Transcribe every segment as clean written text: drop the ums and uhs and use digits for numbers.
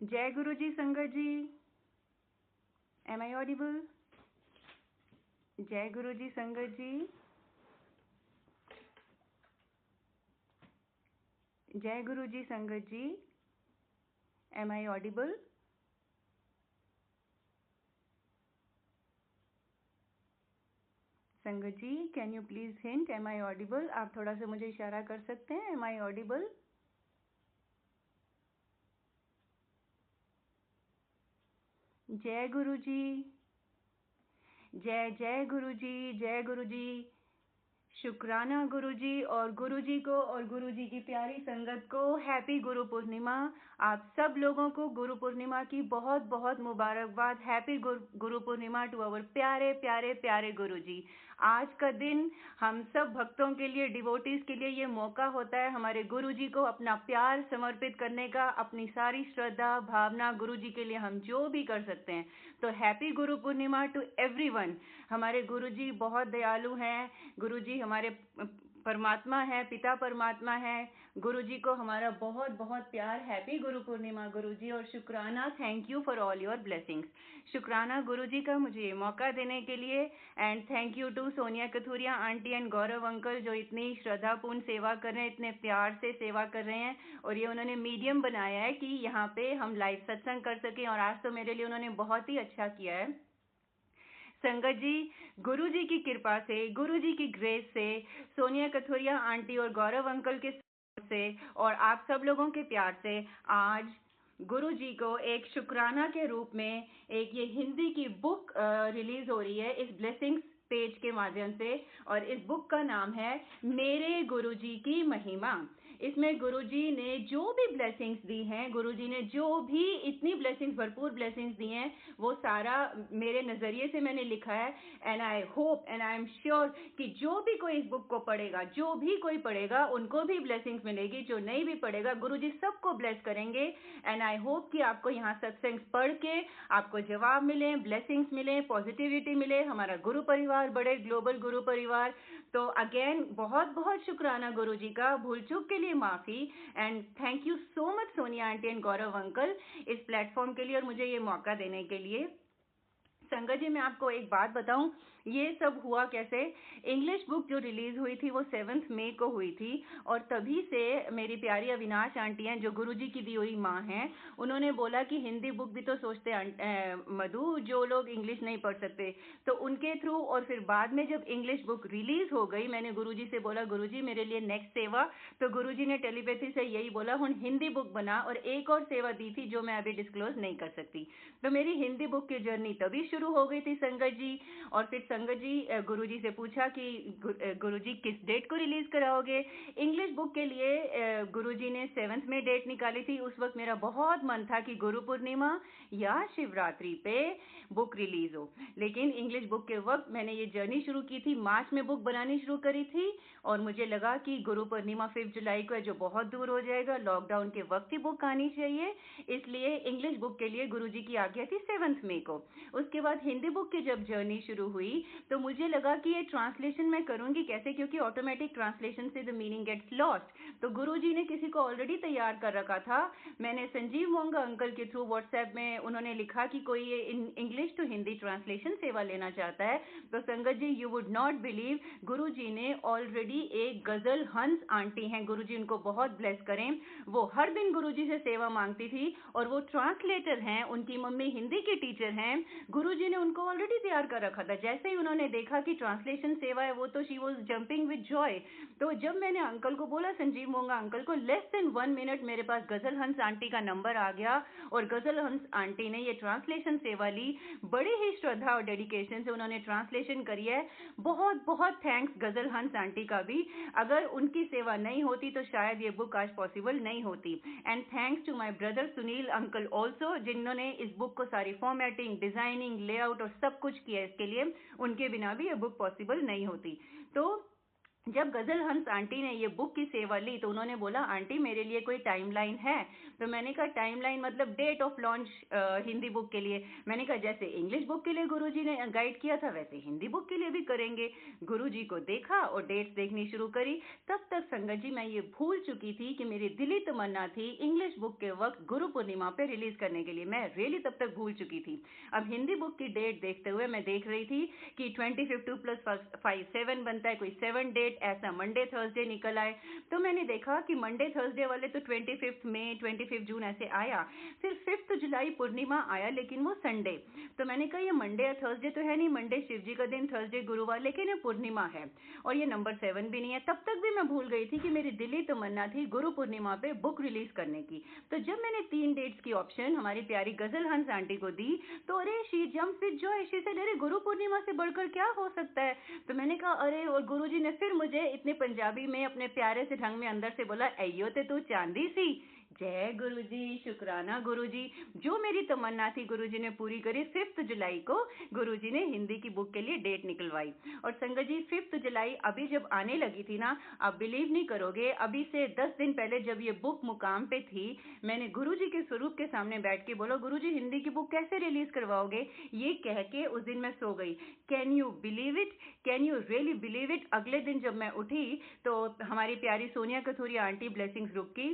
जय गुरु जी संगत जी, M I Audible? जय गुरु जी संगत जी, जय गुरु जी संगत जी, M I audible? Sangat ji, can you please hint, am I audible? आप थोड़ा सा मुझे इशारा कर सकते हैं, एम आई ऑडिबल? जय गुरु जी, जय जय गुरु जी, जय गुरु जी। शुक्राना गुरुजी और गुरुजी को और गुरुजी की प्यारी संगत को हैप्पी गुरु पूर्णिमा। आप सब लोगों को गुरु पूर्णिमा की बहुत बहुत मुबारकबाद। Happy Guru Purnima to our प्यारे प्यारे प्यारे गुरुजी। आज का दिन हम सब भक्तों के लिए, डिवोटीज के लिए ये मौका होता है हमारे गुरुजी को अपना प्यार समर्पित करने का, अपनी सारी श्रद्धा भावना गुरुजी के लिए हम जो भी कर सकते हैं। तो happy Guru Purnima to everyone. हमारे गुरुजी बहुत दयालु हैं। गुरुजी हमारे परमात्मा है, पिता परमात्मा है। गुरुजी को हमारा बहुत बहुत प्यार। हैप्पी गुरु पूर्णिमा गुरुजी, और शुक्राना, thank you for all your blessings. शुक्राना गुरुजी का मुझे ये मौका देने के लिए। And thank you to Sonia Kathuria aunty and Gaurav uncle, जो इतनी श्रद्धापूर्ण सेवा कर रहे हैं, इतने प्यार से सेवा कर रहे हैं। और ये उन्होंने मीडियम बनाया है कि यहाँ पे हम लाइव सत्संग कर सकें, और आज तो मेरे लिए उन्होंने बहुत ही अच्छा किया है। संगत जी, गुरु जी की कृपा से, गुरु जी की ग्रेस से, सोनिया कथुरिया आंटी और गौरव अंकल के से और आप सब लोगों के प्यार से आज गुरु जी को एक शुक्राना के रूप में एक ये हिंदी की बुक रिलीज हो रही है इस ब्लेसिंग्स पेज के माध्यम से। और इस बुक का नाम है मेरे गुरुजी की महिमा। इसमें गुरुजी ने जो भी ब्लेसिंग्स दी हैं, गुरुजी ने जो भी इतनी ब्लेसिंग्स, भरपूर ब्लेसिंग्स दी हैं, वो सारा मेरे नजरिए से मैंने लिखा है। And I hope and I am sure कि जो भी कोई इस बुक को पढ़ेगा, जो भी कोई पढ़ेगा, उनको भी ब्लेसिंग्स मिलेगी। जो नहीं भी पढ़ेगा, गुरुजी सबको ब्लेस करेंगे। एंड आई होप कि आपको यहाँ सत्संग पढ़ के आपको जवाब मिले, ब्लेसिंग्स मिले, पॉजिटिविटी मिले, हमारा गुरु परिवार बढ़े, ग्लोबल गुरु परिवार। तो अगेन बहुत बहुत शुक्राना गुरुजी का, भूल चूक के लिए माफी। And thank you so much Sonia aunty and Gaurav uncle इस प्लेटफॉर्म के लिए और मुझे ये मौका देने के लिए। संगत जी, मैं आपको एक बात बताऊं, ये सब हुआ कैसे। इंग्लिश बुक जो रिलीज हुई थी वो 7 मई को हुई थी, और तभी से मेरी प्यारी अविनाश आंटी हैं, जो गुरुजी की दी हुई माँ हैं, उन्होंने बोला कि हिंदी बुक भी तो सोचते मधु, जो लोग इंग्लिश नहीं पढ़ सकते। तो उनके थ्रू, और फिर बाद में जब इंग्लिश बुक रिलीज हो गई, मैंने गुरुजी से बोला, गुरुजी मेरे लिए नेक्स्ट सेवा। तो गुरुजी ने टेलीपैथी से यही बोला, हुन हिंदी बुक बना। और एक और सेवा दी थी जो मैं अभी डिस्क्लोज नहीं कर सकती। तो मेरी हिंदी बुक की जर्नी तभी शुरू हो गई थी संगत जी। और फिर संगत जी गुरुजी से पूछा कि गुरुजी किस डेट को रिलीज कराओगे। इंग्लिश बुक के लिए गुरुजी ने 7 में डेट निकाली थी। उस वक्त मेरा बहुत मन था कि गुरु पूर्णिमा या शिवरात्रि पे बुक रिलीज हो, लेकिन इंग्लिश बुक के वक्त मैंने ये जर्नी शुरू की थी, मार्च में बुक बनानी शुरू करी थी। और मुझे लगा कि गुरु पूर्णिमा 5 जुलाई को है, जो बहुत दूर हो जाएगा, लॉकडाउन के वक्त ही बुक आनी चाहिए। इसलिए इंग्लिश बुक के लिए गुरुजी की आज्ञा थी 7 मई को। उसके बाद हिंदी बुक की जब जर्नी शुरू हुई, तो मुझे लगा कि ये ट्रांसलेशन मैं करूंगी कैसे, क्योंकि ऑटोमेटिक ट्रांसलेशन से द मीनिंग गेट्स लॉस्ट। तो गुरुजी ने किसी को ऑलरेडी तैयार कर रखा था। मैंने संजीव मोंगा अंकल के थ्रू व्हाट्सएप में, उन्होंने लिखा कि कोई ये इंग्लिश टू हिंदी ट्रांसलेशन सेवा लेना चाहता है। तो संगत जी, यू वुड नॉट बिलीव, गुरुजी ने ऑलरेडी एक गजल हंस आंटी हैं, गुरुजी उनको बहुत ब्लेस करें, वो हर दिन गुरुजी से सेवा मांगती थी, और वो ट्रांसलेटर हैं, उनकी मम्मी हिंदी की टीचर हैं। गुरुजी ने उनको ऑलरेडी तैयार कर रखा था। जैसे ही उन्होंने देखा कि ट्रांसलेशन सेवा है, वो तो she was jumping with Joy. तो जब मैंने अंकल को बोला, संजीव मोंगा अंकल को, लेस देन 1 मिनट मेरे पास गजल हंस आंटी का नंबर आ गया, और गजल हंस आंटी ने ये ट्रांसलेशन सेवा ली। बड़ी ही श्रद्धा और डेडिकेशन से उन्होंने ट्रांसलेशन करी है। बहुत बहुत थैंक्स गजल हंस आंटी का भी। अगर उनकी सेवा नहीं होती तो शायद ये बुक आज पॉसिबल नहीं होती। And thanks to my brother Sunil uncle also, जिन्होंने इस बुक को सारी फॉर्मेटिंग, डिजाइनिंग, लेआउट और सब कुछ किया इसके लिए। उनके बिना भी ये बुक पॉसिबल नहीं होती। तो जब गजल हंस आंटी ने ये बुक की सेवा ली तो उन्होंने बोला, आंटी मेरे लिए कोई टाइमलाइन है? तो मैंने कहा टाइमलाइन मतलब date of launch Hindi book के लिए। मैंने कहा जैसे इंग्लिश बुक के लिए गुरुजी ने गाइड किया था वैसे हिंदी बुक के लिए भी करेंगे। गुरुजी को देखा और डेट्स देखनी शुरू करी। तब तक संगत जी मैं ये भूल चुकी थी कि मेरी दिली तमन्ना थी इंग्लिश बुक के वक्त गुरु पूर्णिमा पे रिलीज करने के लिए। मैं रियली तब तक भूल चुकी थी। अब हिंदी बुक की डेट देखते हुए मैं देख रही थी कि 25 2 प्लस 5 7 बनता है, कोई 7 डेट ऐसा मंडे थर्सडे निकल आए। तो मैंने देखा कि मंडे थर्सडे वाले तो 25 मई 25 जून ऐसे आया, फिर 5 जुलाई पूर्णिमा आया लेकिन वो संडे। तो मैंने कहा ये मंडे या थर्सडे तो है नहीं, मंडे शिव जी का दिन, थर्सडे गुरुवार, लेकिन ये पूर्णिमा है और ये नंबर 7 भी नहीं है। तब तक भी मैं भूल गई थी कि मेरी दिली तमन्ना थी गुरु पूर्णिमा पे बुक रिलीज करने की। तो जब मैंने 3 डेट्स की ऑप्शन हमारी प्यारी गजल हंस आंटी को दी तो अरे she jump with Joy, she said अरे गुरु पूर्णिमा से बढ़कर क्या हो सकता है? तो मैंने कहा अरे, और गुरुजी ने फिर मुझे इतने पंजाबी में अपने प्यारे से ढंग में अंदर से बोला, अयो ते तू चांदी सी। जय गुरुजी, शुक्राना गुरुजी। जो मेरी तमन्ना थी गुरुजी ने पूरी करी। 5 जुलाई को गुरुजी ने हिंदी की बुक के लिए डेट निकलवाई। और संगत जी 5 जुलाई अभी जब आने लगी थी ना, आप बिलीव नहीं करोगे, अभी से 10 दिन पहले जब ये बुक मुकाम पे थी, मैंने गुरुजी के स्वरूप के सामने बैठ के बोला, गुरुजी हिंदी की बुक कैसे रिलीज करवाओगे? ये कह के उस दिन मैं सो गई। Can you believe it? Can you really believe it? अगले दिन जब मैं उठी तो हमारी प्यारी Sonia Kathuria aunty blessings group की,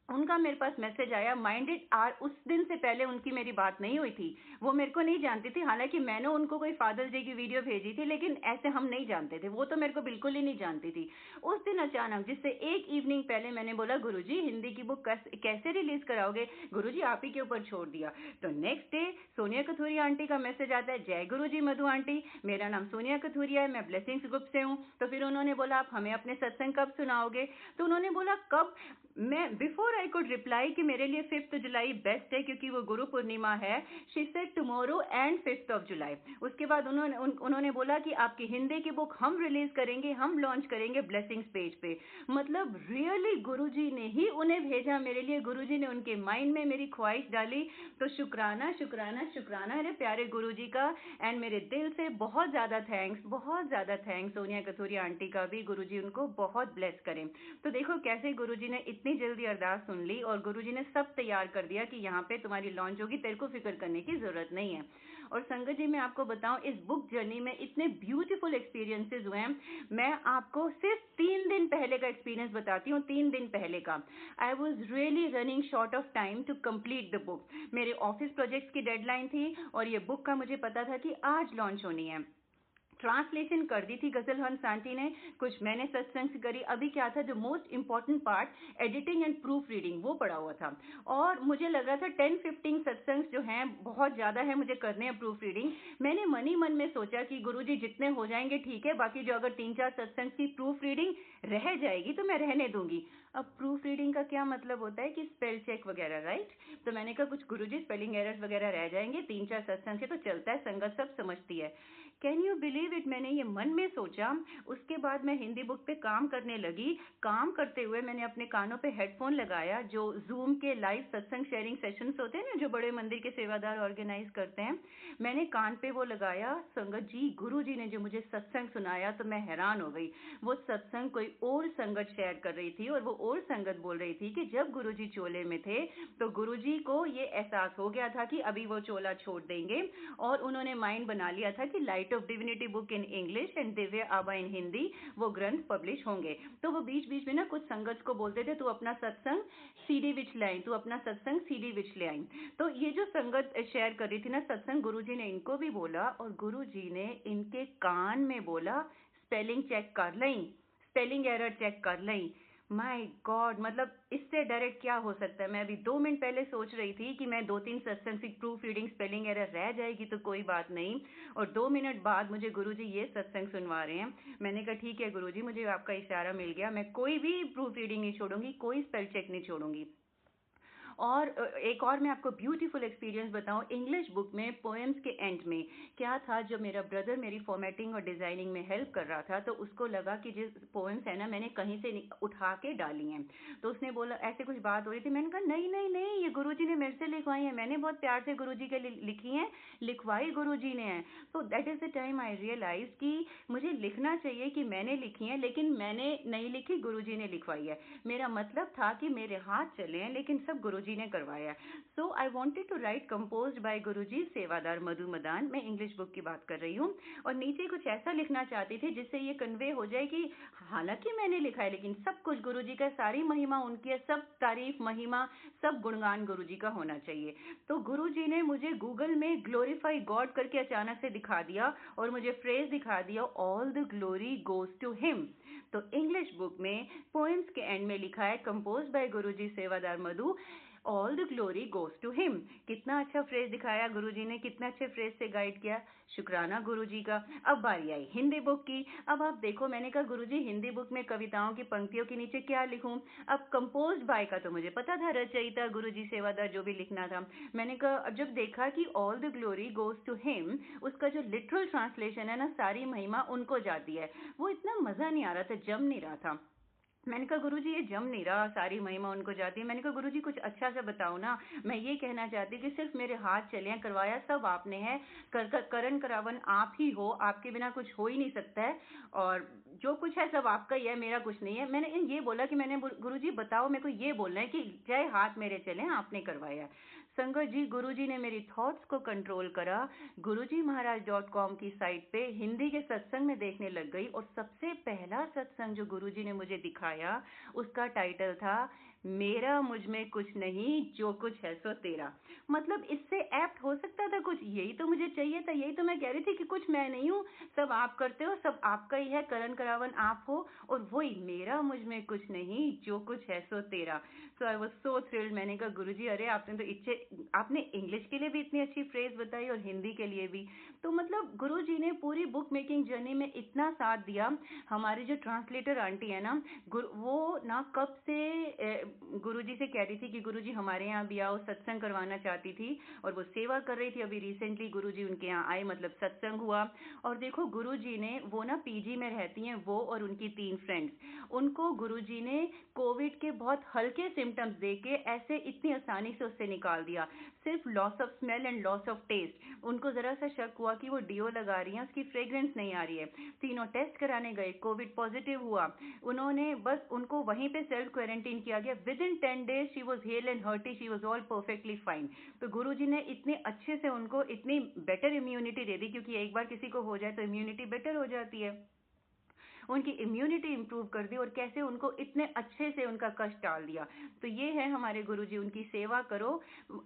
उनका मेरे पास मैसेज आया माइंडेड आर। उस दिन से पहले उनकी मेरी बात नहीं हुई थी, वो मेरे को नहीं जानती थी। हालांकि मैंने उनको कोई फादर्स डे की वीडियो भेजी थी लेकिन ऐसे हम नहीं जानते थे, वो तो मेरे को बिल्कुल ही नहीं जानती थी। उस दिन अचानक जिससे एक इवनिंग पहले मैंने बोला गुरुजी हिंदी की बुक कैसे रिलीज कराओगे? गुरुजी आप ही के ऊपर छोड़ दिया। तो next day Sonia Kathuria aunty का मैसेज आता है, जय गुरुजी मधु आंटी, मेरा नाम सोनिया कथूरिया है, मैं ब्लेसिंग्स ग्रुप से हूँ। तो फिर उन्होंने बोला आप हमें अपने सत्संग कब सुनाओगे? तो उन्होंने बोला कब? मैं बिफोर आई कुड रिप्लाई कि मेरे लिए 5 जुलाई बेस्ट है क्योंकि वो गुरु पूर्णिमा है, शी सेड टुमारो एंड 5 जुलाई। उसके बाद उन्होंने बोला कि आपकी हिंदी की बुक हम रिलीज करेंगे, हम लॉन्च करेंगे ब्लेसिंग्स पेज पे। मतलब रियली गुरुजी ने ही उन्हें भेजा मेरे लिए, गुरुजी ने उनके माइंड में मेरी ख्वाहिश डाली। तो शुक्राना शुक्राना शुक्राना अरे प्यारे गुरुजी का। एंड मेरे दिल से बहुत ज्यादा थैंक्स, बहुत ज्यादा थैंक्स सोनिया कथूरिया आंटी का भी, गुरुजी उनको बहुत ब्लेस करें। तो देखो कैसे गुरुजी ने इतनी जल्दी अरदास सुन ली और गुरुजी ने सब तैयार कर दिया कि यहाँ पे तुम्हारी लॉन्च होगी, तेरे को फिक्र करने की जरूरत नहीं है। और संगत जी मैं आपको बताऊं इस बुक जर्नी में इतने ब्यूटीफुल एक्सपीरियंसेस हुए हैं। मैं आपको सिर्फ 3 दिन पहले का एक्सपीरियंस बताती हूँ, 3 दिन पहले का। I was really running short of time to complete the book. मेरे ऑफिस प्रोजेक्ट्स की डेडलाइन थी और ये बुक का मुझे पता था कि आज लॉन्च होनी है। ट्रांसलेशन कर दी थी गजल हंस आंटी ने, कुछ मैंने सत्संग से करी। अभी क्या था, जो most important part editing and proof reading वो पड़ा हुआ था। और मुझे लग रहा था 10-15 सत्संग जो हैं बहुत ज्यादा है, मुझे करने हैं प्रूफ रीडिंग। मैंने मन ही मन में सोचा कि गुरुजी जितने हो जाएंगे ठीक है, बाकी जो अगर 3-4 सत्संग की प्रूफ रीडिंग रह जाएगी तो मैं रहने दूंगी। अब प्रूफ रीडिंग का क्या मतलब होता है कि स्पेल चेक वगैरह, राइट? तो मैंने कहा कुछ गुरुजी स्पेलिंग एरर्स वगैरह रह जाएंगे, 3-4 सत्संग से तो चलता है, संगत सब समझती है। कैन यू बिलीव इट, मैंने ये मन में सोचा। उसके बाद मैं हिंदी बुक पे काम करने लगी। काम करते हुए मैंने अपने कानों पे हेडफोन लगाया, जो जूम के लाइव सत्संग शेयरिंग सेशंस होते हैं ना, जो बड़े मंदिर के सेवादार ऑर्गेनाइज करते हैं, मैंने कान पे वो लगाया। संगत जी गुरु जी ने जो मुझे सत्संग सुनाया तो मैं हैरान हो गई। वो सत्संग कोई और संगत शेयर कर रही थी और वो और संगत बोल रही थी कि जब गुरु जी चोले में थे तो गुरु जी को ये एहसास हो गया था कि अभी वो चोला छोड़ देंगे और उन्होंने माइंड बना लिया था कि light of divinity book in English and Divya आबा इन हिंदी वो ग्रंथ पब्लिश होंगे। तो वो बीच बीच में ना कुछ संगत को बोलते थे तू अपना सत्संग सीडी विच ले आई, तू अपना सत्संग सीडी विच ले आई। तो ये जो संगत शेयर कर रही थी ना सत्संग, गुरुजी ने इनको भी बोला और गुरुजी ने इनके कान में बोला स्पेलिंग चेक कर लें, स्पेलिंग एरर चेक कर लें। माय गॉड, मतलब इससे डायरेक्ट क्या हो सकता है? मैं अभी 2 मिनट पहले सोच रही थी कि मैं 2-3 सत्संग से प्रूफ रीडिंग स्पेलिंग एरर रह जाएगी तो कोई बात नहीं, और 2 मिनट बाद मुझे गुरुजी ये सत्संग सुनवा रहे हैं। मैंने कहा ठीक है गुरुजी, मुझे आपका इशारा मिल गया, मैं कोई भी प्रूफ रीडिंग नहीं छोड़ूंगी, कोई स्पेल चेक नहीं छोड़ूंगी। और एक और मैं आपको ब्यूटीफुल एक्सपीरियंस बताऊं, इंग्लिश बुक में पोएम्स के एंड में क्या था, जब मेरा ब्रदर मेरी फॉर्मेटिंग और डिजाइनिंग में हेल्प कर रहा था तो उसको लगा कि जिस पोएम्स है ना मैंने कहीं से उठा के डाली हैं, तो उसने बोला, ऐसे कुछ बात हो रही थी, मैंने कहा नहीं नहीं नहीं, ये गुरुजी ने मेरे से लिखवाई है, मैंने बहुत प्यार से गुरुजी के लिए लिखी हैं, लिखवाई गुरुजी ने है। तो that is the time I realise कि मुझे लिखना चाहिए कि मैंने लिखी है, लेकिन मैंने नहीं लिखी, गुरुजी ने लिखवाई है। मेरा मतलब था कि मेरे हाथ चले हैं लेकिन सब गुरुजी ने करवाया। So I wanted to write composed by Guruji, सेवादार मधु मदान। मैं इंग्लिश बुक की बात कर रही हूँ, और नीचे कुछ ऐसा लिखना चाहती थी जिससे ये कन्वे हो जाए कि हालांकि मैंने लिखा है लेकिन सब कुछ गुरुजी का, सारी महिमा उनकी है, सब तारीफ महिमा सब गुणगान गुरुजी का होना चाहिए। तो गुरुजी ने मुझे गूगल में ग्लोरीफाई गॉड करके अचानक से दिखा दिया और मुझे फ्रेज दिखा दिया, all the glory goes to him. तो इंग्लिश बुक में पोएम्स के एंड में लिखा है, कंपोज बाय गुरुजी सेवादार Madhu, all the glory goes to him. कितना अच्छा फ्रेज दिखाया गुरुजी ने, कितना अच्छे फ्रेज से गाइड किया, शुक्राना गुरुजी का। अब बारी आई हिंदी बुक की। अब आप देखो, मैंने कहा गुरुजी हिंदी बुक में कविताओं की पंक्तियों के नीचे क्या लिखूं। अब कंपोज्ड बाय का तो मुझे पता था, रचयिता गुरुजी सेवादार जो भी लिखना था। मैंने कहा, अब जब देखा कि all the glory goes to him, उसका जो लिटरल ट्रांसलेशन है ना, सारी महिमा उनको जाती है, वो इतना मजा नहीं आ रहा था, जम नहीं रहा था। मैंने कहा गुरुजी ये जम नहीं रहा, सारी महिमा उनको जाती है। मैंने कहा गुरुजी कुछ अच्छा सा बताओ ना, मैं ये कहना चाहती कि सिर्फ मेरे हाथ चले हैं, करवाया सब आपने है, करण करावन आप ही हो, आपके बिना कुछ हो ही नहीं सकता है, और जो कुछ है सब आपका ही है, मेरा कुछ नहीं है। मैंने ये बोला कि मैंने, गुरुजी बताओ, मेरे को ये बोलना है कि चाहे हाथ मेरे चले, आपने करवाया। संगत जी, गुरुजी ने मेरी थॉट्स को कंट्रोल करा। gurujimaharaj.com की साइट पे हिंदी के सत्संग में देखने लग गई, और सबसे पहला सत्संग जो गुरुजी ने मुझे दिखाया, उसका टाइटल था, मेरा मुझ में कुछ नहीं, जो कुछ है सो तेरा। मतलब इससे एप्ट हो सकता था कुछ, यही तो मुझे चाहिए था, यही तो मैं कह रही थी कि कुछ मैं नहीं हूँ, सब आप करते हो, सब आपका ही है, करण करावन आप हो, और वही मेरा मुझ में कुछ नहीं, जो कुछ है सो तेरा। सो आई वाज सो थ्रिल्ड। मैंने कहा गुरुजी, अरे आपने तो इच्छे, आपने इंग्लिश के लिए भी इतनी अच्छी फ्रेज बताई और हिंदी के लिए भी। तो मतलब गुरुजी ने पूरी बुक मेकिंग जर्नी में इतना साथ दिया। हमारी जो ट्रांसलेटर आंटी है ना, वो ना कब से गुरुजी से कह रही थी कि गुरुजी हमारे यहाँ भी आओ, सत्संग करवाना चाहती थी, और वो सेवा कर रही थी। अभी रिसेंटली गुरुजी उनके यहाँ आए, मतलब सत्संग हुआ। और देखो गुरुजी ने, वो ना पीजी में रहती हैं, वो और उनकी 3 फ्रेंड्स, उनको गुरुजी ने कोविड के बहुत हल्के सिम्टम्स देके ऐसे इतनी आसानी से उससे निकाल दिया। सिर्फ loss of smell and loss of taste, उनको जरा सा शक हुआ कि वो डिओ लगा रही हैं, उसकी फ्रेग्रेंस नहीं आ रही है। तीनों टेस्ट कराने गए, कोविड पॉजिटिव हुआ। उन्होंने बस, उनको वहीं पे सेल्फ क्वारंटीन किया गया। With in 10 days she was hello and hearty, she was all perfectly fine. तो गुरुजी ने इतने अच्छे से उनको इतनी बेटर इम्यूनिटी दे दी, क्योंकि एक बार किसी को हो जाए तो इम्यूनिटी बेटर हो जाती है। उनकी इम्यूनिटी इंप्रूव कर दी, और कैसे उनको इतने अच्छे से उनका कष्ट टाल दिया। तो ये है हमारे गुरुजी, उनकी सेवा करो,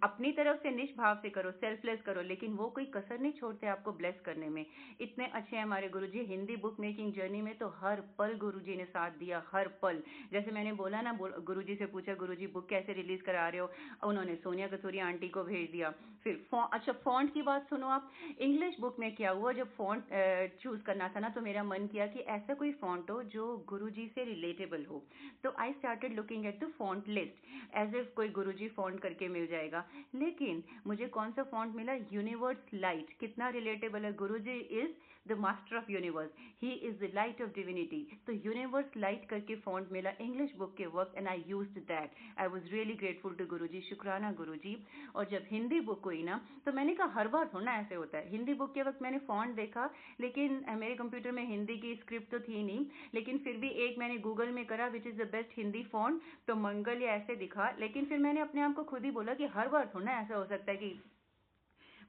अपनी तरफ से निष्भाव से करो, सेल्फलेस करो, लेकिन वो कोई कसर नहीं छोड़ते आपको ब्लेस करने में। इतने अच्छे हैं हमारे गुरुजी। हिंदी बुक मेकिंग जर्नी में तो हर पल गुरुजी ने साथ दिया, हर पल। जैसे मैंने बोला ना, गुरुजी से पूछा, गुरुजी बुक कैसे रिलीज करा रहे हो, उन्होंने सोनिया कसूरिया आंटी को भेज दिया। फिर अच्छा, फॉन्ट की बात सुनो आप। इंग्लिश बुक में क्या हुआ, जब फॉन्ट चूज करना था ना, तो मेरा मन किया कि ऐसा कोई फॉन्ट हो जो गुरुजी से रिलेटेबल हो। तो I started looking at the font list, as if कोई गुरुजी फॉन्ट करके मिल जाएगा। लेकिन मुझे कौन सा फॉन्ट मिला, यूनिवर्स लाइट। कितना रिलेटेबल है, Guruji is the master of universe, he is the light of divinity. तो यूनिवर्स लाइट करके फॉन्ट मिला इंग्लिश बुक के वक्त, and I used that. I was really grateful to Guruji, शुक्राना गुरुजी। और जब हिंदी बुक हुई ना, तो मैंने कहा हर बार थोड़ा ऐसे होता है। हिंदी बुक के वक्त मैंने फॉन्ट देखा, लेकिन मेरे कंप्यूटर में हिंदी की स्क्रिप्ट तो थी नहीं, लेकिन फिर भी एक मैंने गूगल में करा, which is the best Hindi font, तो मंगल या ऐसे दिखा। लेकिन फिर मैंने अपने आप को खुद ही बोला कि हर बार थोड़ा ऐसा हो सकता है कि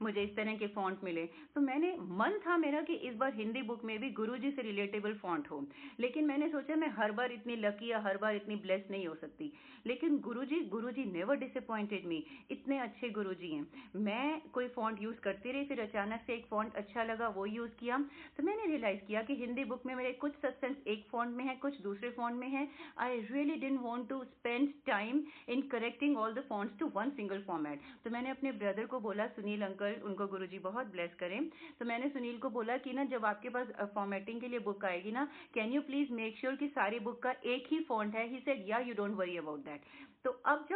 मुझे इस तरह के फॉन्ट मिले। तो मैंने, मन था मेरा कि इस बार हिंदी बुक में भी गुरुजी से रिलेटेबल फॉन्ट हो, लेकिन मैंने सोचा मैं हर बार इतनी लकी या हर बार इतनी ब्लेस नहीं हो सकती। लेकिन गुरुजी नेवर डिसअपॉइंटेड मी। इतने अच्छे गुरुजी हैं। मैं कोई फॉन्ट यूज करती रही, फिर अचानक से एक फॉन्ट अच्छा लगा, वो यूज किया। तो मैंने रियलाइज किया कि हिंदी बुक में मेरे कुछ सत्संग एक फॉन्ट में है, कुछ दूसरे फॉन्ट में है। I really didn't want to spend time in correcting all the fonts to one single format. तो मैंने अपने ब्रदर को बोला, सुनील अंकल, उनको गुरुजी बहुत ब्लेस करें, तो मैंने सुनील को बोला कि ना जब आपके पास फॉर्मेटिंग के लिए बुक आएगी ना, can you please make sure कि सारी बुक का एक ही फॉन्ट है। ही सेड या, you don't worry about that. तो अब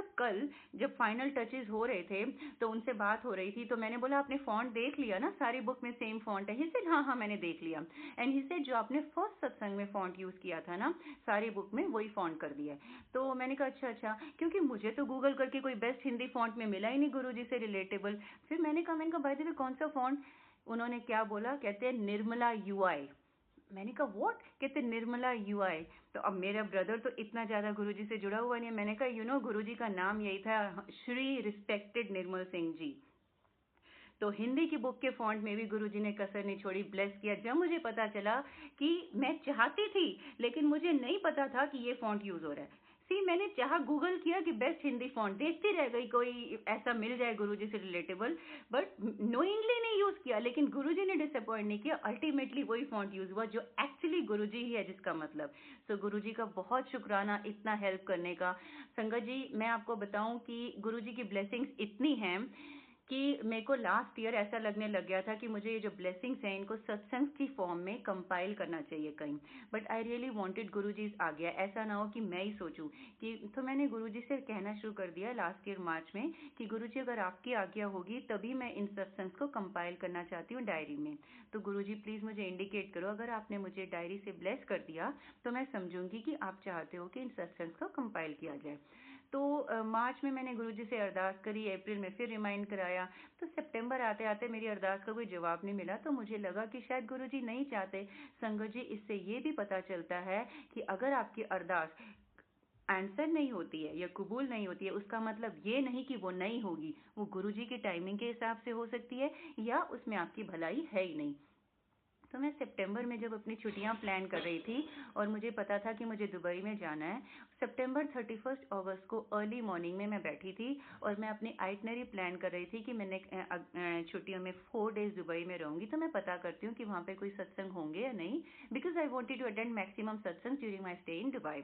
जब फाइनल टचेस हो रहे थे तो उनसे बात हो रही थी, तो मैंने बोला आपने फॉन्ट देख लिया ना, सारी बुक में सेम फॉन्ट है। ही सेड हाँ हाँ मैंने देख लिया। एंड ही सेड जो आपने फर्स्ट सत्संग में फॉन्ट यूज किया था ना, सारी बुक में वही फॉन्ट कर दिया है। तो मैंने कहा अच्छा अच्छा, क्योंकि मुझे तो गूगल करके कोई बेस्ट हिंदी फॉन्ट में मिला ही नहीं गुरुजी से रिलेटेबल। फिर मैंने कहा बाय द वे कौन सा फॉन्ट? उन्होंने क्या बोला, कहते हैं निर्मला यूआई। मैंने कहा व्हाट? कहते निर्मला यूआई। तो अब मेरा ब्रदर तो इतना ज्यादा गुरुजी से जुड़ा हुआ नहीं है। मैंने कहा गुरुजी का नाम यही था, श्री रिस्पेक्टेड निर्मल सिंह जी। तो हिंदी की बुक के फॉन्ट में भी गुरुजी ने कसर नहीं छोड़ी, ब्लेस किया। जब मुझे पता चला कि मैं चाहती थी लेकिन मुझे नहीं पता था कि ये फॉन्ट यूज हो रहा है। मैंने चाहा, गूगल किया कि बेस्ट हिंदी फॉन्ट, देखती रह गई कोई ऐसा मिल जाए गुरुजी से रिलेटेबल, बट नोइंगली नहीं यूज किया। लेकिन गुरुजी ने डिसअपॉइंट नहीं किया, अल्टीमेटली वही फॉन्ट यूज हुआ जो एक्चुअली गुरुजी ही है जिसका मतलब। सो गुरुजी का बहुत शुक्राना इतना हेल्प करने का। संगत जी, मैं आपको बताऊं कि गुरुजी की ब्लेसिंग्स इतनी हैं कि मेरे को लास्ट ईयर ऐसा लगने लग गया था कि मुझे ये जो ब्लेसिंग्स हैं इनको सत्संग की फॉर्म में कंपाइल करना चाहिए कहीं। बट आई रियली वांटेड गुरुजी आ गया, ऐसा ना हो कि मैं ही सोचूं कि। तो मैंने गुरुजी से कहना शुरू कर दिया लास्ट ईयर मार्च में कि गुरुजी अगर आपकी आज्ञा होगी तभी मैं इन सत्संग को कंपाइल करना चाहती हूँ डायरी में। तो गुरुजी प्लीज मुझे इंडिकेट करो, अगर आपने मुझे डायरी से ब्लेस कर दिया तो मैं समझूंगी कि आप चाहते हो कि इन सत्संग को कंपाइल किया जाए। तो मार्च में मैंने गुरुजी से अरदास करी, अप्रैल में फिर रिमाइंड कराया। तो सितंबर आते आते मेरी अरदास का कोई जवाब नहीं मिला, तो मुझे लगा कि शायद गुरुजी नहीं चाहते। संगत जी, इससे ये भी पता चलता है कि अगर आपकी अरदास आंसर नहीं होती है या कबूल नहीं होती है, उसका मतलब ये नहीं कि वो नहीं होगी। वो गुरुजी की टाइमिंग के हिसाब से हो सकती है या उसमें आपकी भलाई है ही नहीं। तो मैं सितंबर में जब अपनी छुट्टियां प्लान कर रही थी और मुझे पता था कि मुझे दुबई में जाना है, सितंबर 31 अगस्त को अर्ली मॉर्निंग में मैं बैठी थी और मैं अपनी आइटनरी प्लान कर रही थी कि मैंने छुट्टियों में 4 डेज दुबई में रहूंगी, तो मैं पता करती हूँ कि वहाँ पे कोई सत्संग होंगे या नहीं, because I wanted to attend maximum satsang during my stay in Dubai.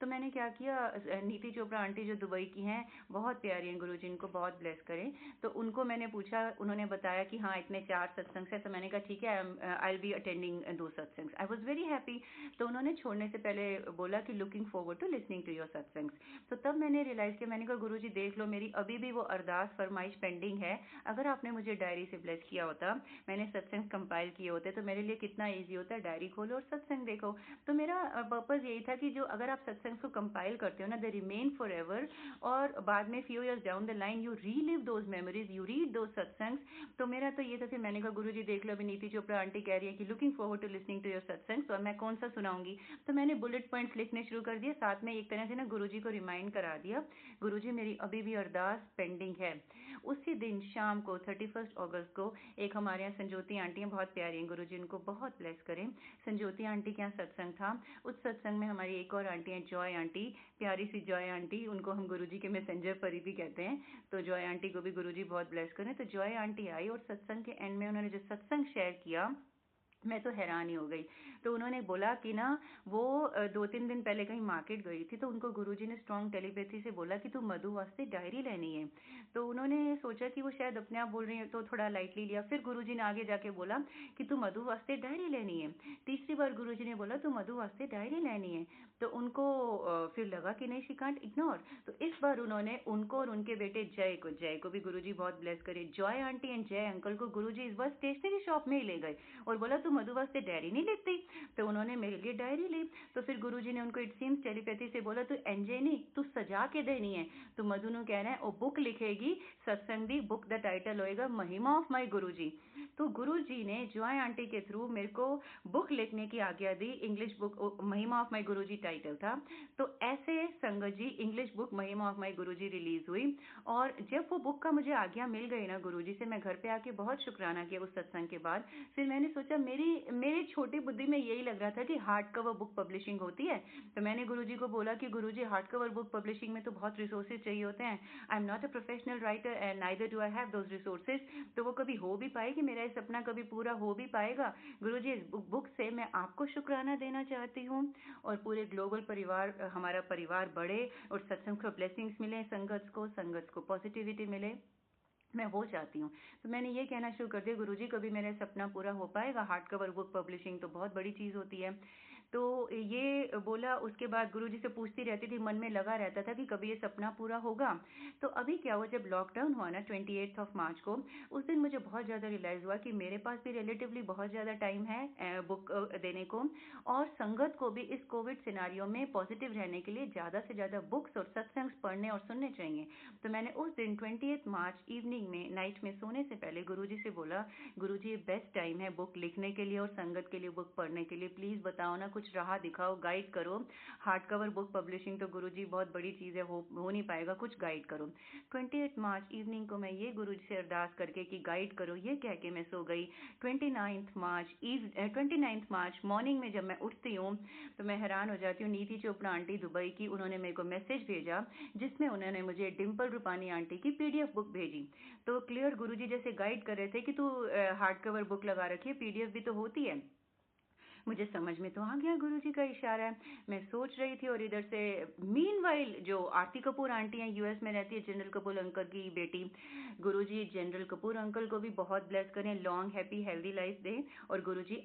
तो मैंने क्या किया, नीति चोपड़ा आंटी जो दुबई की हैं, बहुत प्यारी हैं, गुरु जी इनको बहुत ब्लेस करें, तो उनको मैंने पूछा, उन्होंने बताया कि हाँ इतने 4 सत्संग है। तो मैंने कहा ठीक है, I will be attending 2 satsangs. I was very happy. तो उन्होंने छोड़ने से पहले बोला कि looking forward to listening to your satsangs. तो तब मैंने रियलाइज किया, मैंने कहा गुरुजी देख लो, मेरी अभी भी वो अरदास फरमाइश पेंडिंग है। अगर आपने मुझे डायरी से ब्लेस किया होता, मैंने सत्संग कंपाइल किए होते, तो मेरे लिए कितना ईजी होता है, डायरी खोलो और सत्संग देखो। तो मेरा पर्पज यही था कि जो अगर आप सत्संग को कंपाइल करते हो ना, दे रिमेन फॉर एवर, और बाद में few years down the line you relive those memories, you read those satsangs. तो मेरा तो ये था, फिर मैंने कहा गुरुजी देख लो, अभी नीति चोपड़ा आंटी कह रही है कि looking forward to listening to your satsang, तो मैं कौन सा सुनाऊंगी। तो मैंने बुलेट पॉइंट्स लिखने शुरू कर दिए, साथ में एक तरह से ना गुरुजी को रिमाइंड करा दिया, गुरुजी मेरी अभी भी अरदास पेंडिंग है। उसी दिन शाम को 31 अगस्त को एक हमारे यहाँ संजोती आंटी हैं, बहुत प्यारी हैं, गुरुजी उनको बहुत ब्लेस करें। संजोती आंटी के यहाँ सत्संग था। उस सत्संग में हमारी एक और आंटी हैं, जॉय आंटी, प्यारी सी जॉय आंटी, उनको हम गुरुजी के मैसेंजर परी भी कहते हैं। तो जॉय आंटी को भी गुरुजी बहुत ब्लेस करें। तो जॉय आंटी आई और सत्संग के एंड में उन्होंने जो सत्संग शेयर किया, मैं तो हैरान ही हो गई। तो उन्होंने बोला कि ना वो 2-3 दिन पहले कहीं मार्केट गई थी, तो उनको गुरुजी ने स्ट्रॉन्ग टेलीपैथी से बोला कि तू मधु वास्ते डायरी लेनी है। तो उन्होंने सोचा कि वो शायद अपने आप बोल रही है, तो थोड़ा लाइटली लिया। फिर गुरुजी ने आगे जाके बोला कि तू मधु वास्ते डायरी लेनी है। तीसरी बार गुरुजी ने बोला तू मधु वास्ते डायरी लेनी है। तो उनको फिर लगा कि नहीं, शी कांट इग्नोर। तो इस बार उन्होंने उनको और उनके बेटे जय को भी गुरुजी बहुत ब्लेस करे, जॉय आंटी एंड जय अंकल को गुरुजी इस बार स्टेशनरी शॉप में ही ले गए और बोला तू मधु वास्ते डायरी नहीं लेती। तो उन्होंने मेरे लिए डायरी ली। तो फिर गुरुजी ने उनको इट सीम्स टेलीपैथी से बोला तू एनजे नहीं, तू सजा के देनी है। तो मधु ने कहना है वो बुक लिखेगी, सत्संग दी बुक द टाइटल होएगा महिमा ऑफ माई गुरुजी। तो गुरुजी ने जॉय आंटी के थ्रू मेरे को बुक लिखने की आज्ञा दी, इंग्लिश बुक महिमा ऑफ माई गुरुजी टाइटल था। तो ऐसे संगत जी इंग्लिश बुक महिमा ऑफ माई गुरुजी रिलीज हुई। और जब वो बुक का मुझे आज्ञा मिल गई ना गुरुजी से, मैं घर पे आके बहुत शुक्राना किया उस सत्संग के बाद। फिर मैंने सोचा, मेरी छोटी बुद्धि में यही लग रहा था कि हार्ड कवर बुक पब्लिशिंग होती है। तो मैंने गुरुजी को बोला कि गुरुजी हार्ड कवर बुक पब्लिशिंग में तो बहुत रिसोर्सेज चाहिए होते हैं, I am not a professional writer and neither do I have those resources. तो वो कभी हो भी पाएगी, मेरा सपना कभी पूरा हो भी पाएगा? गुरुजी, इस बुक से मैं आपको शुक्राना देना चाहती हूँ और पूरे ग्लोबल परिवार, हमारा परिवार बढ़े और सत्संग को ब्लेसिंग्स मिले, संगत को पॉजिटिविटी मिले, मैं वो चाहती हूँ। तो मैंने ये कहना शुरू कर दिया, गुरुजी कभी मेरा सपना पूरा हो पाएगा? हार्ड कवर बुक पब्लिशिंग तो बहुत बड़ी चीज़ होती है। तो ये बोला, उसके बाद गुरुजी से पूछती रहती थी, मन में लगा रहता था कि कभी ये सपना पूरा होगा। तो अभी क्या हुआ, जब लॉकडाउन हुआ ना 28 मार्च को, उस दिन मुझे बहुत ज़्यादा रियलाइज़ हुआ कि मेरे पास भी रिलेटिवली बहुत ज़्यादा टाइम है बुक देने को, और संगत को भी इस कोविड सिनारियो में पॉजिटिव रहने के लिए ज़्यादा से ज़्यादा बुक्स और सत्संग पढ़ने और सुनने चाहिए। तो मैंने उस दिन 28 मार्च इवनिंग में, नाइट में सोने से पहले गुरुजी से बोला, गुरुजी ये बेस्ट टाइम है बुक लिखने के लिए और संगत के लिए बुक पढ़ने के लिए, प्लीज़ बताओ ना, कुछ राह दिखाओ, गाइड करो। हार्ड कवर बुक पब्लिशिंग तो गुरुजी बहुत बड़ी चीज़ है, हो नहीं पाएगा, कुछ गाइड करो। 28 मार्च इवनिंग को मैं ये गुरुजी से अरदास करके कि गाइड करो, ये कह के मैं सो गई। 29 मार्च मॉर्निंग में जब मैं उठती हूँ तो मैं हैरान हो जाती हूँ। नीति चोपड़ा आंटी दुबई की, उन्होंने मेरे को मैसेज भेजा जिसमें उन्होंने मुझे डिम्पल रूपानी आंटी की पीडीएफ बुक भेजी। तो क्लियर गुरुजी जैसे गाइड कर रहे थे कि तू हार्ड कवर बुक लगा रखी है, पीडीएफ भी तो होती है। मुझे समझ में तो आ गया गुरुजी का इशारा है। मैं सोच रही थी और इधर से मीनवाइल जो आरती कपूर आंटी हैं, यूएस में रहती है, जनरल कपूर अंकल की बेटी, गुरुजी जनरल कपूर अंकल को भी बहुत ब्लेस करें, लॉन्ग हैप्पी हेल्दी लाइफ दें। और Guruji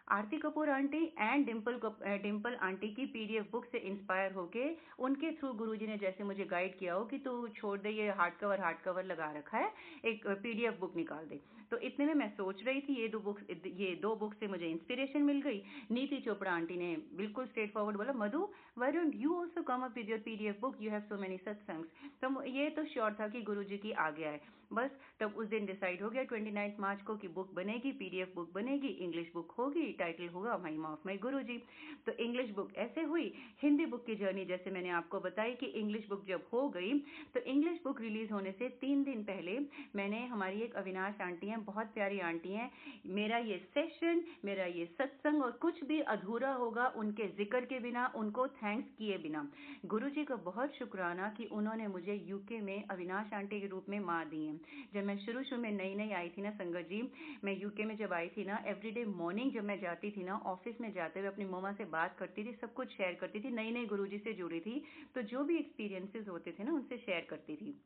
Aarti Kapoor aunty and Dimple aunty की पीडीएफ बुक से इंस्पायर होके, उनके थ्रू गुरुजी ने जैसे मुझे गाइड किया हो कि तू छोड़ दे, ये हार्ड कवर लगा रखा है, एक पीडीएफ बुक निकाल दे। तो इतने में मैं सोच रही थी, ये दो बुक से मुझे इंस्पिरेशन मिल गई। नीति चोपड़ा आंटी ने बिल्कुल स्ट्रेट फॉरवर्ड बोला, Madhu why don't you also come up with your PDF book, you have so many satsangs. तो ये तो श्योर था कि गुरुजी की आज्ञा है। बस तब उस दिन डिसाइड हो गया 29 मार्च को कि बुक बनेगी, पीडीएफ बुक बनेगी, इंग्लिश बुक होगी, टाइटल होगा महिमा ऑफ माई गुरुजी। तो इंग्लिश बुक ऐसे हुई। हिंदी बुक की जर्नी जैसे मैंने आपको बताई कि इंग्लिश बुक जब हो गई, तो इंग्लिश बुक रिलीज होने से 3 दिन पहले मैंने, हमारी एक अविनाश आंटी हैं, बहुत प्यारी आंटी हैं, मेरा ये सेशन, मेरा ये सत्संग और कुछ भी अधूरा होगा उनके जिक्र के बिना, उनको थैंक्स किए बिना। गुरुजी का बहुत शुक्राना कि उन्होंने मुझे यूके में अविनाश आंटी के रूप में माँ दी है। जब मैं शुरू में नई आई थी ना संगत जी, मैं यूके में जब आई थी ना, एवरीडे मॉर्निंग जब मैं जाती थी ना, ऑफिस में जाते हुए अपनी मम्मा से बात करती थी, सब कुछ शेयर करती थी, नई गुरुजी से जुड़ी थी, तो जो भी एक्सपीरियंसेस होते थे ना उनसे शेयर करती थी।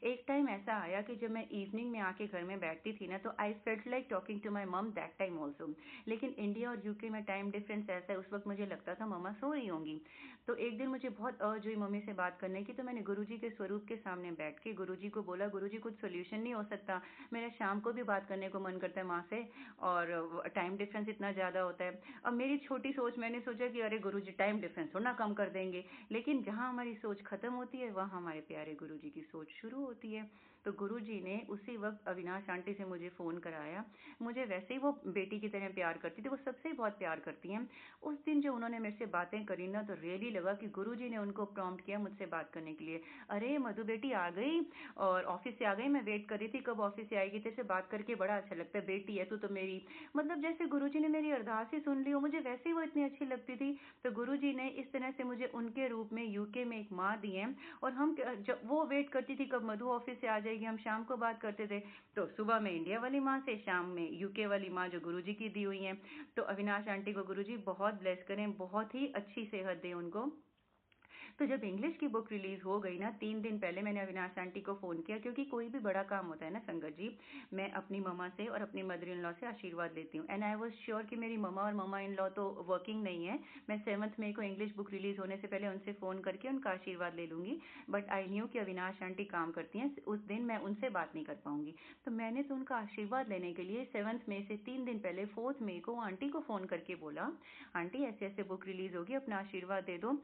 एक टाइम ऐसा आया कि जब मैं इवनिंग में आके घर में बैठती थी ना, तो I felt like talking to my mum that time also. लेकिन इंडिया और यूके में टाइम डिफरेंस ऐसा है, उस वक्त मुझे लगता था मम्मा सो रही होंगी। तो एक दिन मुझे बहुत अर्ज हुई मम्मी से बात करने की, तो मैंने गुरुजी के स्वरूप के सामने बैठ के गुरुजी को बोला, गुरुजी कुछ सोल्यूशन नहीं हो सकता, मेरा शाम को भी बात करने को मन करता है माँ से, और टाइम डिफरेंस इतना ज़्यादा होता है। अब मेरी छोटी सोच, मैंने सोचा कि अरे गुरुजी टाइम डिफरेंस थोड़ा कम कर देंगे, लेकिन जहाँ हमारी सोच खत्म होती है वहाँ हमारे प्यारे गुरुजी की सोच शुरू होती है। तो गुरुजी ने उसी वक्त अविनाश आंटी से मुझे फ़ोन कराया। मुझे वैसे ही वो बेटी की तरह प्यार करती थी, वो सबसे बहुत प्यार करती हैं। उस दिन जो उन्होंने मेरे से बातें करी ना, तो रियली लगा कि गुरुजी ने उनको प्रॉम्प्ट किया मुझसे बात करने के लिए। अरे मधु बेटी आ गई, और ऑफिस से आ गई, मैं वेट कर रही थी कब ऑफिस से आएगी, तेरे से बात करके बड़ा अच्छा लगता है, बेटी है तू तो मेरी। मतलब जैसे गुरुजी ने मेरी अरदास ही सुन ली हो, मुझे वैसे ही वो इतनी अच्छी लगती थी। तो गुरुजी ने इस तरह से मुझे उनके रूप में यूके में एक माँ दी है। और हम जब वो वेट करती थी कब मधु ऑफिस से आ जाएगी, हम शाम को बात करते थे, तो सुबह में इंडिया वाली माँ से, शाम में यूके वाली माँ जो गुरुजी की दी हुई है। तो अविनाश आंटी को गुरुजी बहुत ब्लेस करें, बहुत ही अच्छी सेहत दे उनको। तो जब इंग्लिश की बुक रिलीज हो गई ना, 3 दिन पहले मैंने अविनाश आंटी को फ़ोन किया, क्योंकि कोई भी बड़ा काम होता है ना संगत जी, मैं अपनी मम्मा से और अपनी मदर इन लॉ से आशीर्वाद लेती हूँ। एंड आई वॉज श्योर कि मेरी मम्मा और मम्मा इन लॉ तो वर्किंग नहीं है, मैं 7 मई को इंग्लिश बुक रिलीज होने से पहले उनसे फ़ोन करके उनका आशीर्वाद ले लूँगी। बट आई न्यू कि अविनाश आंटी काम करती हैं, उस दिन मैं उनसे बात नहीं कर पाऊँगी। तो मैंने तो उनका आशीर्वाद लेने के लिए 7 मई से 3 दिन पहले 4 मई को आंटी को फ़ोन करके बोला, आंटी ऐसे ऐसे बुक रिलीज होगी, अपना आशीर्वाद दे दो।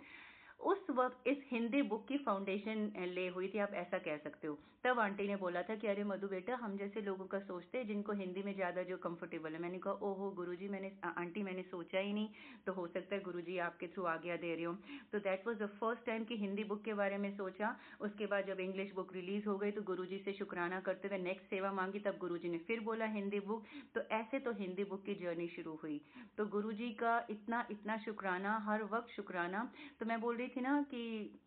उस वक्त इस हिंदी बुक की फाउंडेशन ले हुई थी, आप ऐसा कह सकते हो। तब आंटी ने बोला था कि अरे मधु बेटा, हम जैसे लोगों का सोचते हैं जिनको हिंदी में ज़्यादा जो कंफर्टेबल है। मैंने कहा ओहो गुरुजी, आंटी मैंने सोचा ही नहीं, तो हो सकता है गुरुजी आपके थ्रू आज्ञा दे रहे हो। तो that was the first time कि हिंदी बुक के बारे में सोचा। उसके बाद जब इंग्लिश बुक रिलीज हो गई तो गुरुजी से शुक्राना करते हुए नेक्स्ट सेवा मांगी, तब गुरुजी ने फिर बोला हिंदी बुक। तो ऐसे तो हिंदी बुक की जर्नी शुरू हुई। तो गुरुजी का इतना इतना शुक्राना, हर वक्त शुक्राना। तो मैं बोल रही थी ना कि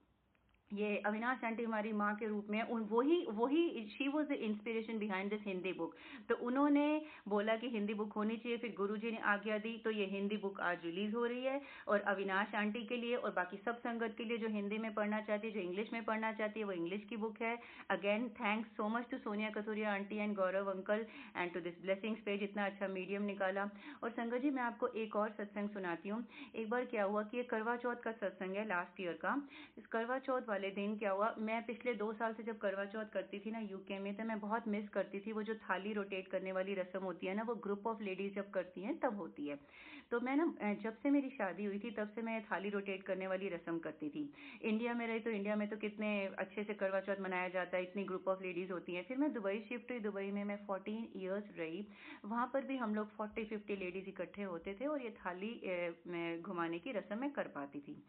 ये अविनाश आंटी हमारी माँ के रूप में उन वही वही she was the inspiration behind this Hindi book. तो उन्होंने बोला कि हिंदी बुक होनी चाहिए, फिर गुरुजी ने आज्ञा दी, तो ये हिंदी बुक आज रिलीज हो रही है। और अविनाश आंटी के लिए और बाकी सब संगत के लिए जो हिंदी में पढ़ना चाहती है, जो इंग्लिश में पढ़ना चाहती है, वो इंग्लिश की बुक है। Again thanks so much to Sonia Kathuria aunty and Gaurav uncle and to this blessings page, इतना अच्छा मीडियम निकाला। और संगत जी, मैं आपको एक और सत्संग सुनाती हूँ। एक बार क्या हुआ कि ये करवा चौथ का सत्संग है लास्ट ईयर का। इस करवा चौथ वाले दिन क्या हुआ, मैं पिछले 2 साल से जब करवा चौथ करती थी ना यूके में, तो मैं बहुत मिस करती थी वो जो थाली रोटेट करने वाली रस्म होती है ना, वो ग्रुप ऑफ लेडीज जब करती हैं तब होती है। तो मैं ना जब से मेरी शादी हुई थी तब से मैं थाली रोटेट करने वाली रस्म करती थी। इंडिया में रही तो इंडिया में तो कितने अच्छे से करवा चौथ मनाया जाता है, इतनी ग्रुप ऑफ लेडीज होती हैं। फिर मैं दुबई शिफ्ट हुई, दुबई में मैं 14 ईयर्स रही। वहाँ पर भी हम लोग 40-50 लेडीज इकट्ठे होते थे और ये थाली घुमाने की रस्म मैं कर पाती थी।